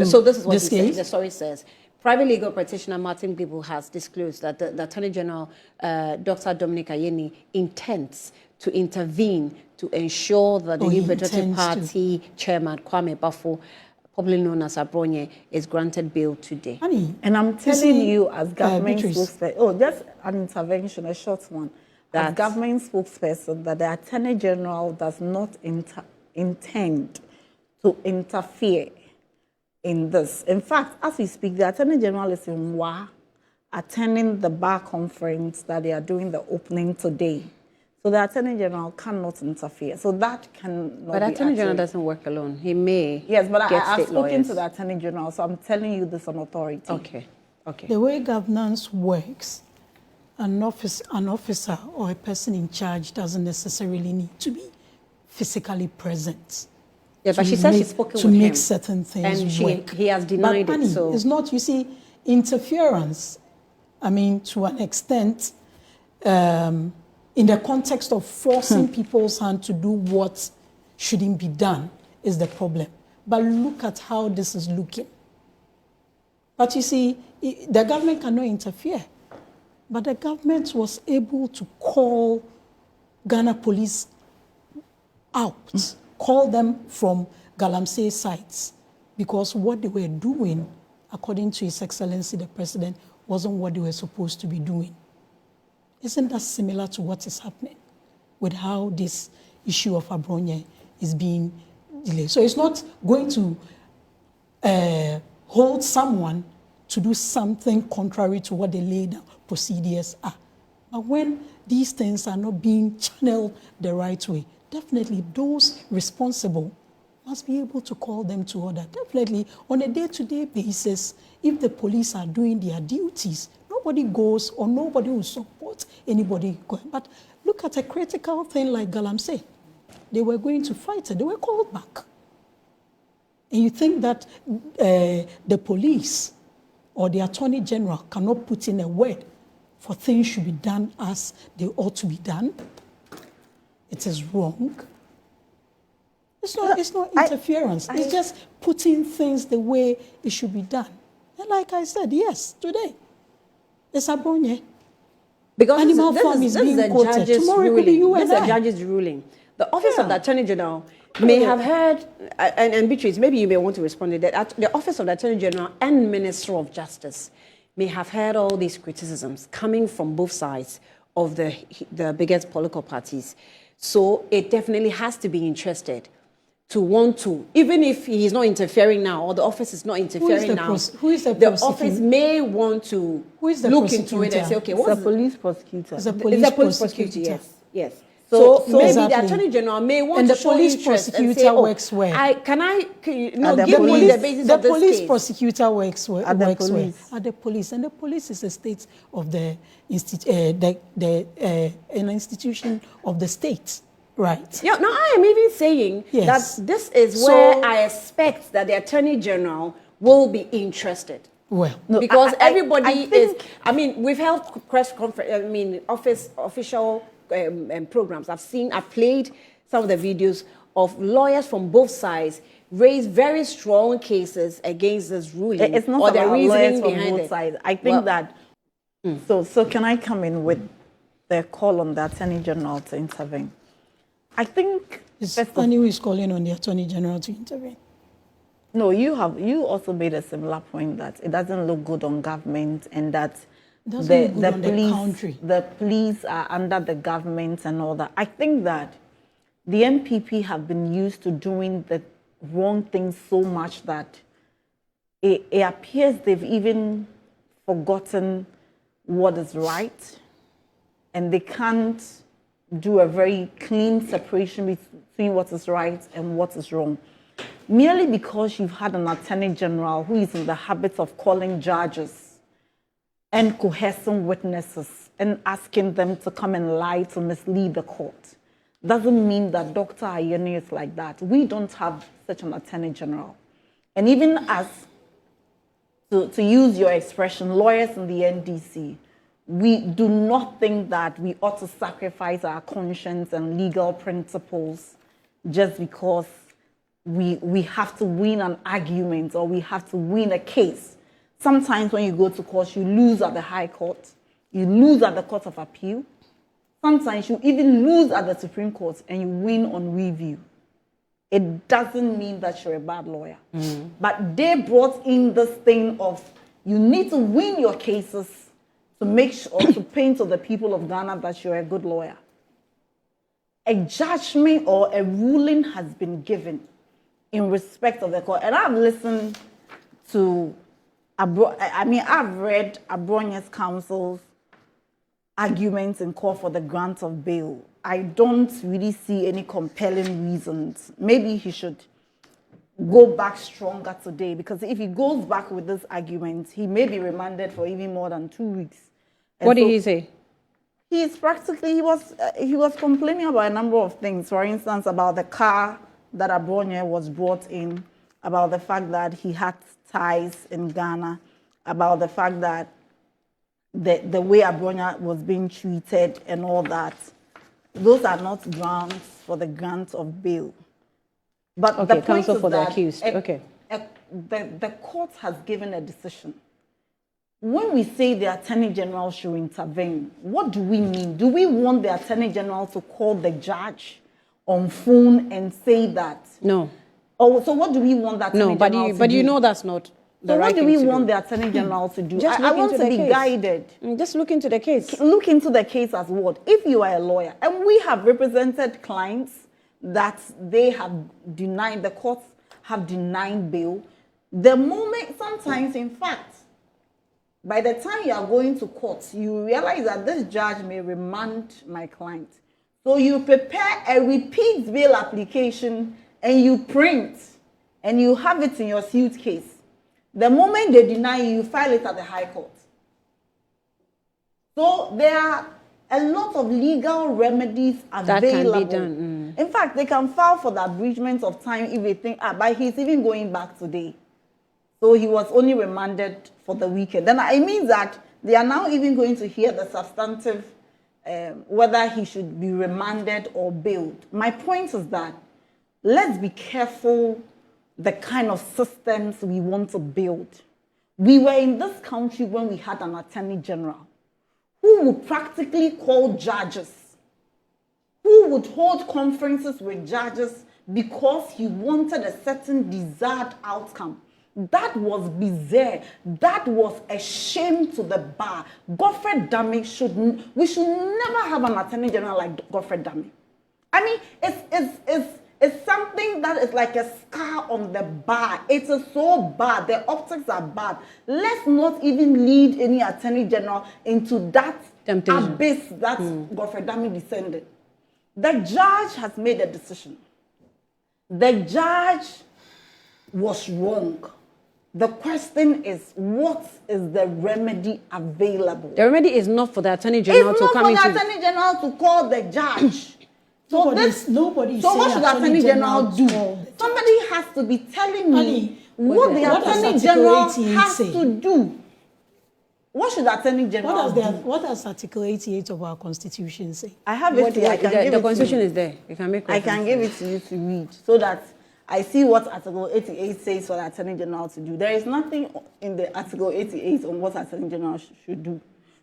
So this is what the story says. Private legal practitioner Martin Bibu has disclosed that the Attorney General, Dr. Dominic Ayine, intends to intervene to ensure that the New Patriotic Party chairman, Kwame Bafo, probably known as Abronye, is granted bail today. And I'm telling you, as government spokesperson, just an intervention, a short one. As government spokesperson, that the Attorney General does not intend to interfere in this. In fact, as we speak, the Attorney General is in Wa, attending the bar conference that they are doing the opening today. So the Attorney General cannot interfere. So that cannot But the Attorney General doesn't work alone. He may. Yes, but I've spoken to the Attorney General, so I'm telling you this on authority. Okay. The way governance works, an officer or a person in charge doesn't necessarily need to be physically present. Yeah, but she said she's spoken with him. To make certain things and he has denied it. So it's not, you see, interference, I mean, to an extent, in the context of forcing people's hand to do what shouldn't be done is the problem. But look at how this is looking. But you see, the government cannot interfere. But the government was able to call Ghana police out, call them from Galamsey sites, because what they were doing, according to His Excellency the President, wasn't what they were supposed to be doing. Isn't that similar to what is happening with how this issue of Abronye is being delayed? So it's not going to hold someone to do something contrary to what the laid down procedures are. But when these things are not being channeled the right way, definitely those responsible must be able to call them to order. Definitely, on a day-to-day basis, if the police are doing their duties, nobody goes or nobody will support anybody going. But look at a critical thing like Galamsey. They were going to fight it. They were called back. And you think that the police or the Attorney General cannot put in a word for things should be done as they ought to be done? It is wrong. It's not interference. It's just putting things the way it should be done. And like I said, yes, today, it's Abronye. Because animal farm is being quoted. Tomorrow it could be you and I. This is the judge's ruling. The Office of the Attorney General may have heard, and Beatrice, maybe you may want to respond to that. The Office of the Attorney General and Minister of Justice may have heard all these criticisms coming from both sides of the biggest political parties. So it definitely has to be interested to want to, even if he's not interfering now, or the office is not interfering now, the office may want to look into it and say, okay, what's the police prosecutor? It's a police prosecutor. Yes. So maybe exactly. the Attorney General may want to show interest and say, the police prosecutor works where? Give me the basis of this case. The police prosecutor works where? At the police. At the police. And the police is a state of an institution of the state. Right. Yeah, now I am even saying that this is where I expect that the Attorney General will be interested. Well, no, because everybody I mean, we've held press conference, official programs. I've played some of the videos of lawyers from both sides raise very strong cases against this ruling. It's not about lawyers from both sides. I think so can I come in with the call on the Attorney General to intervene? I think Annie is calling on the Attorney General to intervene. No, you also made a similar point that it doesn't look good on government and that the police are under the government and all that. I think that the NPP have been used to doing the wrong things so much that it appears they've even forgotten what is right, and they can't do a very clean separation between what is right and what is wrong. Merely because you've had an Attorney General who is in the habit of calling judges and coercing witnesses and asking them to come and lie to mislead the court, doesn't mean that Dr. Ayine is like that. We don't have such an Attorney General. And even as, to use your expression, lawyers in the NDC, we do not think that we ought to sacrifice our conscience and legal principles just because we have to win an argument or we have to win a case. Sometimes when you go to court, you lose at the High Court, you lose at the Court of Appeal. Sometimes you even lose at the Supreme Court and you win on review. It doesn't mean that you're a bad lawyer. But they brought in this thing of you need to win your cases to make sure to paint to the people of Ghana that you're a good lawyer. A judgment or a ruling has been given in respect of the court. And I've listened to, I've read Abronye's counsel's arguments in court for the grant of bail. I don't really see any compelling reasons. Maybe he should go back stronger today, because if he goes back with this argument, he may be remanded for even more than 2 weeks. And what did he say? He was complaining about a number of things. For instance, about the car that Abronye was brought in, about the fact that he had ties in Ghana, about the fact that the way Abronye was being treated and all that. Those are not grounds for the grant of bail. But okay, the point counsel is for the that accused. the court has given a decision. When we say the Attorney General should intervene, what do we mean? Do we want the Attorney General to call the judge on phone and say that? No. Oh, so what do we want that Attorney General to do? But you know that's not the so right what do thing we to want do. the Attorney General to do? Just I look want into to the be case. guided. Just look into the case. Look into the case as what? If you are a lawyer, and we have represented clients that they have denied, the courts have denied bail, the moment, sometimes in fact, by the time you are going to court, you realize that this judge may remand my client. So you prepare a repeat bail application and you print and you have it in your suitcase. The moment they deny you, you file it at the High Court. So there are a lot of legal remedies available. That can be done. In fact, they can file for the abridgment of time if they think, but he's even going back today. So he was only remanded for the weekend. Then it means that they are now even going to hear the substantive, whether he should be remanded or bailed. My point is that let's be careful the kind of systems we want to build. We were in this country when we had an Attorney General who would practically call judges, who would hold conferences with judges because he wanted a certain desired outcome. That was bizarre. That was a shame to the bar. Godfrey Dame we should never have an Attorney General like Godfrey Dame. I mean, it's something that is like a scar on the bar. It is so bad. The optics are bad. Let's not even lead any Attorney General into that temptation, abyss that Godfrey Dame descended. The judge has made a decision. The judge was wrong. The question is, what is the remedy available? The remedy is not for the Attorney General to come into... It's not for the Attorney General to call the judge. So what should the Attorney General do? Somebody has to be telling me what the Attorney General has to do. What should the Attorney General do? What does Article 88 of our Constitution say? I have it here. The Constitution is there. You can make. I can give it to you to read so that I see what Article 88 says for the Attorney General to do. There is nothing in the Article 88 on what Attorney General should do.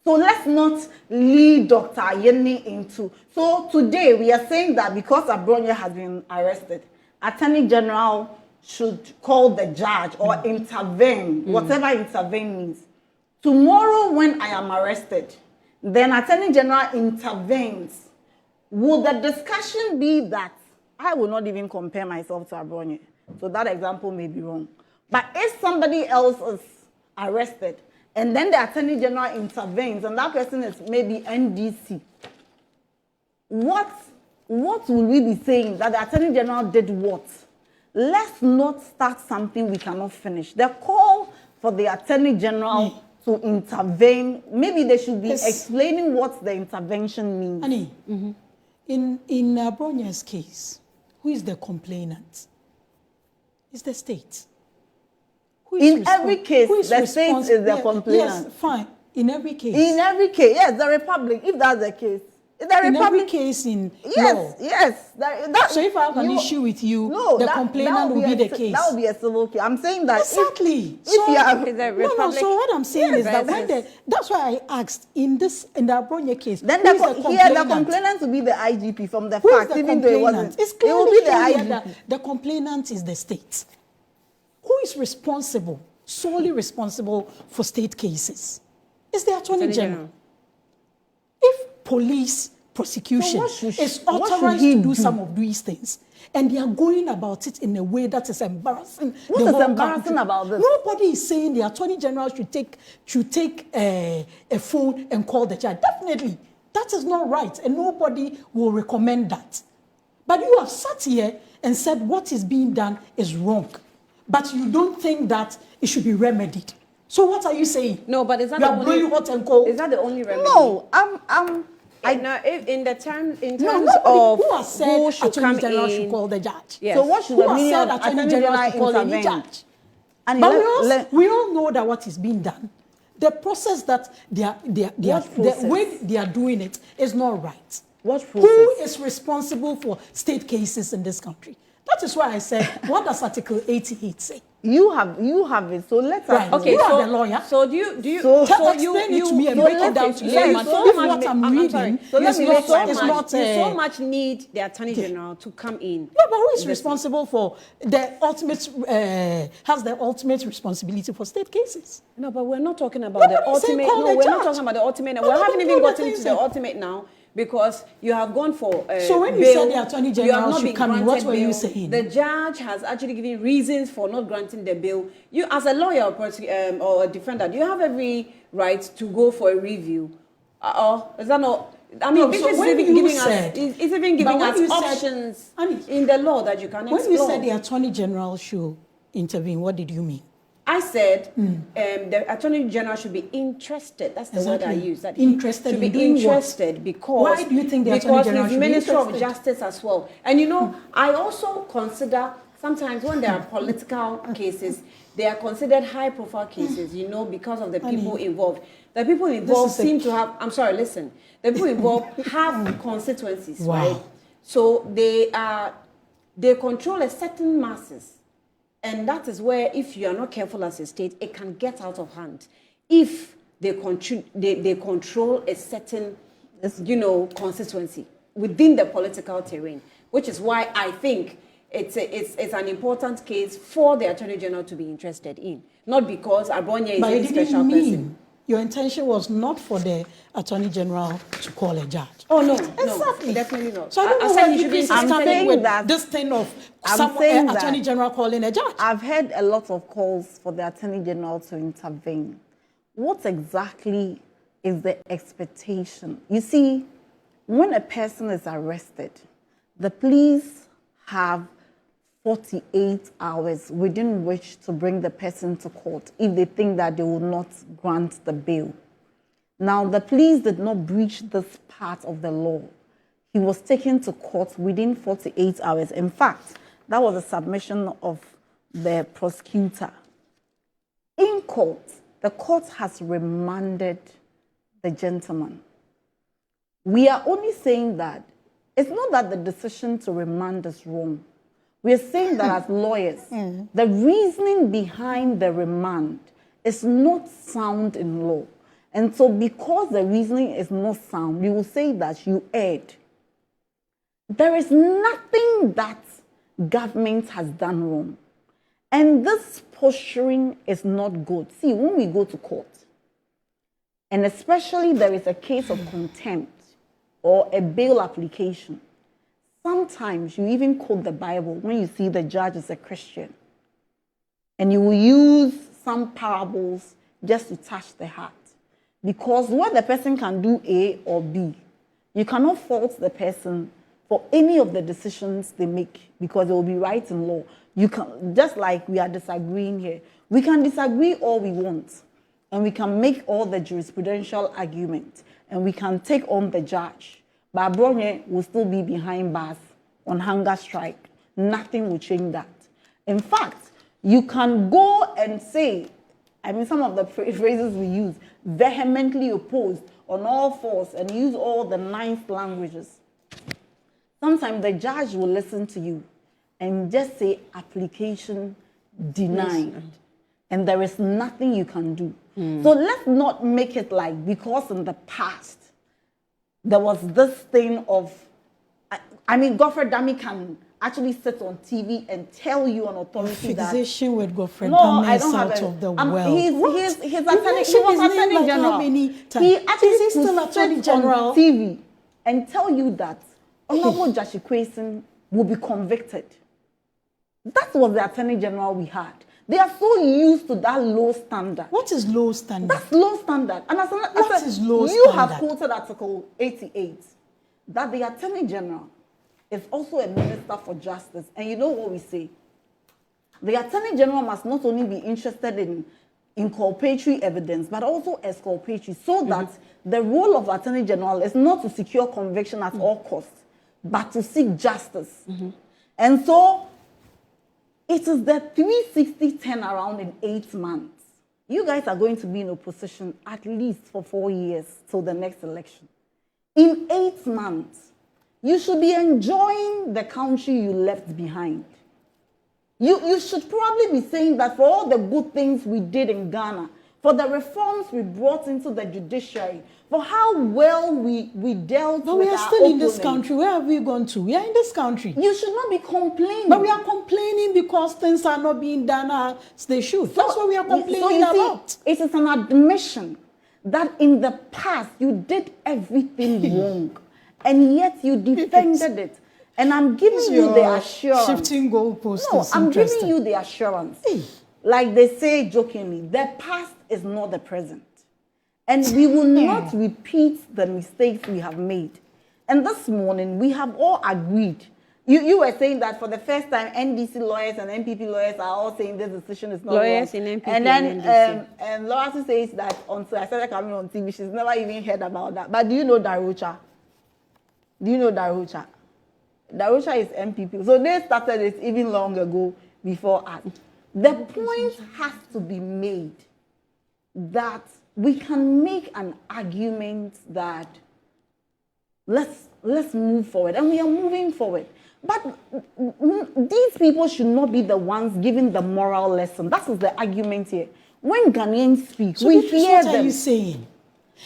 So let's not lead Dr. Ayine into... So today we are saying that because Abronye has been arrested, Attorney General should call the judge or intervene, whatever intervene means. Tomorrow when I am arrested, then Attorney General intervenes. Will the discussion be that I will not even compare myself to Abronye? So that example may be wrong. But if somebody else is arrested, and then the Attorney General intervenes, and that person is maybe NDC, what will we be saying? That the Attorney General did what? Let's not start something we cannot finish. The call for the Attorney General to intervene, maybe they should be explaining what the intervention means. Annie, in Abronye's case, who is the complainant? It's the state. In every case, the state is the complainant. Yes, fine. In every case. In every case, yes, the Republic, if that's the case. in every case in law. Yes. So if I have an issue with you, the complainant will be the case. That will be a civil case. I'm saying that exactly. If you have So what I'm saying is that that's why I asked in the Abronye case. Then the complainant will be the IGP from the fact, even though it wasn't. It's clearly it will be the IGP. That the complainant is the state. Who is responsible, solely responsible for state cases? It's the Attorney General. If police prosecution is authorized to do some of these things, and they are going about it in a way that is embarrassing. What is embarrassing about this? Nobody is saying the Attorney General should take a phone and call the judge. Definitely, that is not right, and nobody will recommend that. But you have sat here and said what is being done is wrong, but you don't think that it should be remedied. So what are you saying? No, but is that you the are only? blowing hot and cold? Is that the only remedy? No, I know in terms nobody, of who has said who should Attorney come General in, should call the judge. Yes. So what should Who the meaning has of said Attorney General should call any judge? And But we all know that what is being done, the process that the way they are doing it is not right. What process? Who is responsible for state cases in this country? That is why I said, what does Article 88 say? You have it. So let's right. Okay, you so, are the lawyer. So do you? So you explain it to me and break it down to me. What I'm reading you so much need the Attorney General to come in. Yeah, but who is responsible for the ultimate? Has the ultimate responsibility for state cases? No, but we're not talking about the ultimate. No, we're not talking about the ultimate. We haven't even gotten to the ultimate now. Because you have gone for so when you said the Attorney General should come in, what were you saying? The judge has actually given reasons for not granting the bail. You, as a lawyer or a defender, do you have every right to go for a review? Is that not? I mean, no, so it's even giving us options in the law that you can explore. When you said the Attorney General should intervene, what did you mean? I said the Attorney General should be interested. That's the word I used. That interested should in be doing interested what? because why do you think the Attorney General should be interested? Minister of Justice as well. And you know, I also consider sometimes when there are political cases, they are considered high-profile cases. You know, because of the people involved. The people involved seem to have. I'm sorry. Listen, the people involved have constituencies, right? So they control a certain masses. And that is where, if you are not careful as a state, it can get out of hand. If they control a certain, constituency within the political terrain, which is why I think it's an important case for the Attorney General to be interested in, not because Abronye is a special person. Your intention was not for the Attorney General to call a judge. Oh, no. Exactly. No, definitely not. So I don't know why you should be coming with this thing of Attorney General calling a judge. I've heard a lot of calls for the Attorney General to intervene. What exactly is the expectation? You see, when a person is arrested, the police have 48 hours within which to bring the person to court if they think that they will not grant the bail. Now, the police did not breach this part of the law. He was taken to court within 48 hours. In fact, that was a submission of the prosecutor. In court, the court has remanded the gentleman. We are only saying that it's not that the decision to remand is wrong. We are saying that as lawyers, the reasoning behind the remand is not sound in law. And so because the reasoning is not sound, we will say that you erred. There is nothing that government has done wrong. And this posturing is not good. See, when we go to court, and especially there is a case of contempt or a bail application, sometimes you even quote the Bible when you see the judge is a Christian. And you will use some parables just to touch the heart. Because what the person can do A or B, you cannot fault the person for any of the decisions they make because it will be right in law. You can, just like we are disagreeing here, we can disagree all we want. And we can make all the jurisprudential arguments. And we can take on the judge. But Abronye will still be behind bars on hunger strike. Nothing will change that. In fact, you can go and say I mean, some of the phrases we use, vehemently opposed, on all fours, and use all the nice languages. Sometimes the judge will listen to you and just say application denied. Yes. And there is nothing you can do. So let's not make it like, because in the past, there was this thing of, I mean, Godfrey Dami can actually sit on TV and tell you on authority that... Fixation with Godfrey Dami is out of the world. He was attorney general. He actually still attorney general on TV and tell you that Honorable Judge Kwesi will be convicted. That was the attorney general we had. They are so used to that low standard. What is low standard? That's low standard. And as what is low you standard? have quoted Article 88 that the attorney general is also a minister for justice. And you know what we say? The attorney general must not only be interested in inculpatory evidence, but also exculpatory, so that the role of attorney general is not to secure conviction at all costs, but to seek justice. And so it is the 360 turnaround in 8 months. You guys are going to be in opposition at least for 4 years till the next election. In 8 months, you should be enjoying the country you left behind. You should probably be saying that for all the good things we did in Ghana, for the reforms we brought into the judiciary, for how well we dealt with our we are still in this opponents. country. Where have we gone to? We are in this country. You should not be complaining. But we are complaining because things are not being done as they should. That's what we are complaining about. It is an admission that in the past you did everything wrong, and yet you defended it. And I'm giving you the assurance. Shifting goalposts. No, I'm giving you the assurance. Like they say jokingly, the past is not the present. And we will not repeat the mistakes we have made. And this morning, we have all agreed. You were saying that for the first time, NDC lawyers and NPP lawyers are all saying this decision is not lawyers wrong. in NPP and then and Lawuratu says that until I started coming on TV, she's never even heard about that. But do you know Darucha? Do you know Darucha? Darucha is NPP. So they started it even long ago before us. The point has to be made that we can make an argument that let's move forward, and we are moving forward. But these people should not be the ones giving the moral lesson. That is the argument here. When Ghanaians speak, So we hear them. What are you saying?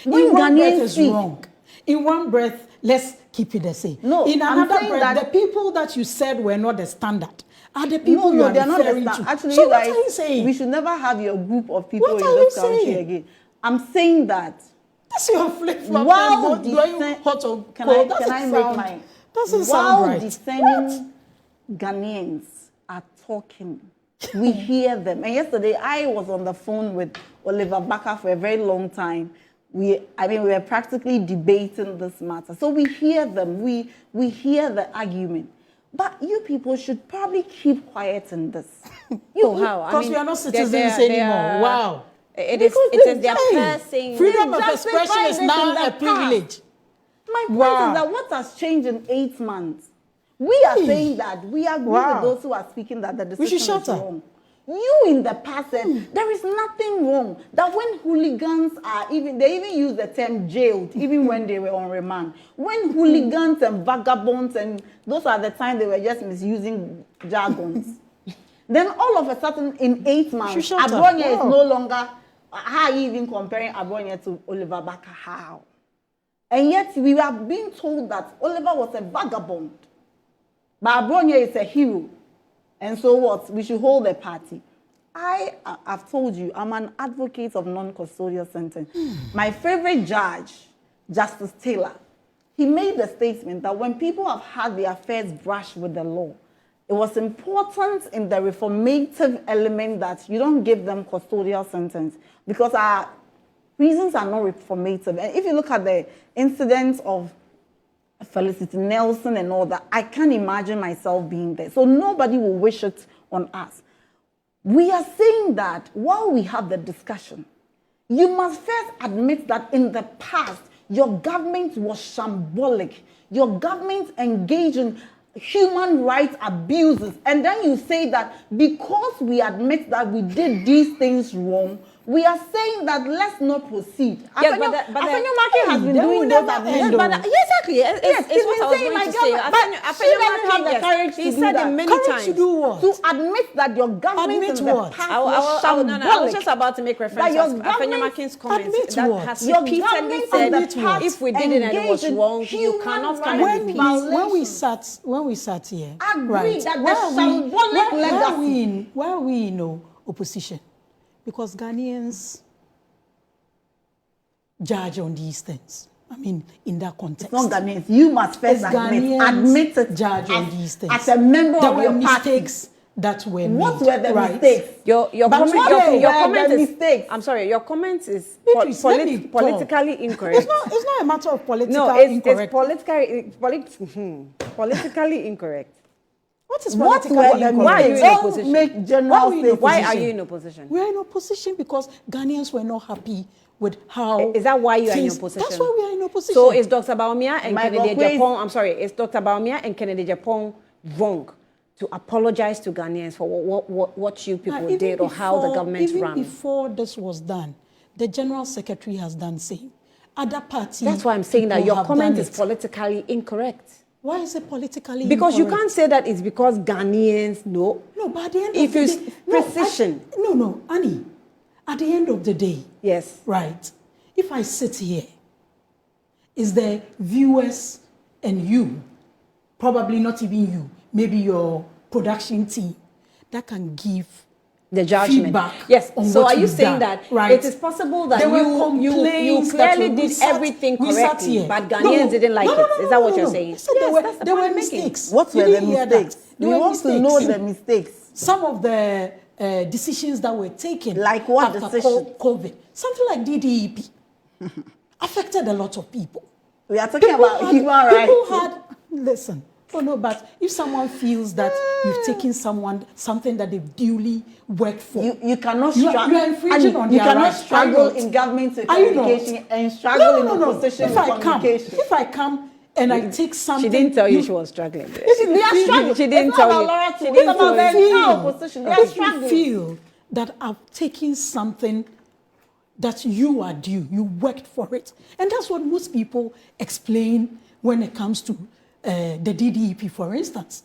When In one breath Ghanaians is speak, wrong. In one breath, let's keep it the same. No, in I'm another saying breath, that- the people that you said were not the standard are the people you are they're not referring the to. Actually, So you what guys, are you saying? we should never have your group of people What in are this you country saying? again. I'm saying that That's your flip-flop while and blowing dissent- hot or can cold. I make my Doesn't while sound right. discerning Ghanaians are talking, we hear them. And yesterday I was on the phone with Oliver Baka for a very long time. We were practically debating this matter. So we hear them. We hear the argument. But you people should probably keep quiet in this. How? Because we are not citizens anymore. Wow. It is their person. Freedom of They expression justified is it in now the a privilege. My point Wow. is that what has changed in 8 months? We are saying that we agree with those who are speaking that the decision should shut is up. wrong. You in the past said there is nothing wrong. That when hooligans they even use the term jailed, even when they were on remand. When hooligans and vagabonds, and those are the times they were just misusing jargons. Then all of a sudden, in 8 months, shut up. Abronye is Wow. no longer. How are you even comparing Abronye to Oliver Baka? How? And yet we are being told that Oliver was a vagabond, but Abronye is a hero. And so what? We should hold a party. I've told you, I'm an advocate of non-custodial sentence. My favorite judge, Justice Taylor, he made the statement that when people have had their first brush with the law, it was important in the reformative element that you don't give them custodial sentence because our prisons are not reformative. And if you look at the incidents of Felicity Nelson and all that, I can't imagine myself being there. So nobody will wish it on us. We are saying that while we have the discussion, you must first admit that in the past, your government was shambolic. Your government engaged in human rights abuses. And then you say that because we admit that we did these things wrong, We are saying that let's not proceed. Yes, but Afenyo-Markin has been doing those Yes, but exactly. Yes, It's what I was going to say. But she doesn't have the courage to He do said that. it many Courage times. to do what? To admit that your government Admit in the what? past I was was just shambolic. about to make reference your to government- Afenyo-Markin's comments Admit that what? has Your repeatedly government said in the Admit what? if we did it and it was engaged in wrong, you human cannot come rights and repeat. violations. When we sat here, Agree that the why are we- symbolic why are legacy- we in, why are we in opposition? Because Ghanaians judge on these things. I mean, in that context. It's not Ghanaians. You must first admit it judge on these things. as a member there of were your mistakes that were made. What were the right? mistakes? Your But comment, what your were comment the is. mistakes? I'm sorry. Your comment is Beatrice, let me talk. politically incorrect. It's not a matter of political No, it's incorrect. politically incorrect. What is What politically were the incorrect? Why are you in Don't opposition? make general Why are we in statements. Why are opposition? you in opposition? We are in opposition because Ghanaians were not happy with how. Is that why you are in things- opposition? That's why we are in opposition. So is Dr. Baumia and Michael Kennedy Quays- Japan? I'm sorry. Is Dr. Baumia and Kennedy Japan wrong to apologize to Ghanaians for what you people Even did or how the government even ran? before this was done, the General Secretary has done same. Other parties. That's why I'm saying that people your have comment done is it. politically incorrect. Why is it politically Because you incorrect? can't say that it's because Ghanaians know. No, but at the end If of the you day, no, precision. No, Annie. At the end of the day, Yes. right? If I sit here, is the viewers and you, probably not even you, maybe your production team, that can give The judgment. feedback. Yes. on So what are you you've saying done, that right? it is possible that There were you complaints that clearly we did sat- everything we sat correctly, here. but Ghanaians didn't like it? Is that what you're saying? I said there were, that's the there point were I'm making. mistakes. What You were the didn't hear that. mistakes? There We were want to know mistakes. the mistakes. Some of the decisions that were taken Like what after decision? COVID, something like DDEP, affected a lot of people. We are talking about human rights. People had, listen, oh no, but if someone feels that you've taken something that they've duly worked for, You cannot you are struggle. infringing on You their cannot rights. struggle Are you in not? government to Are you not? communication and struggle in No. opposition If to I come, communication. if I come and I take She something, didn't tell you she was struggling. They are struggling. She didn't It's tell not you. about Lawuratu. She It's didn't about tell the you. entire opposition. They are if you struggling. feel that I've taken something that you are due, you worked for it. And that's what most people explain when it comes to the DDEP, for instance.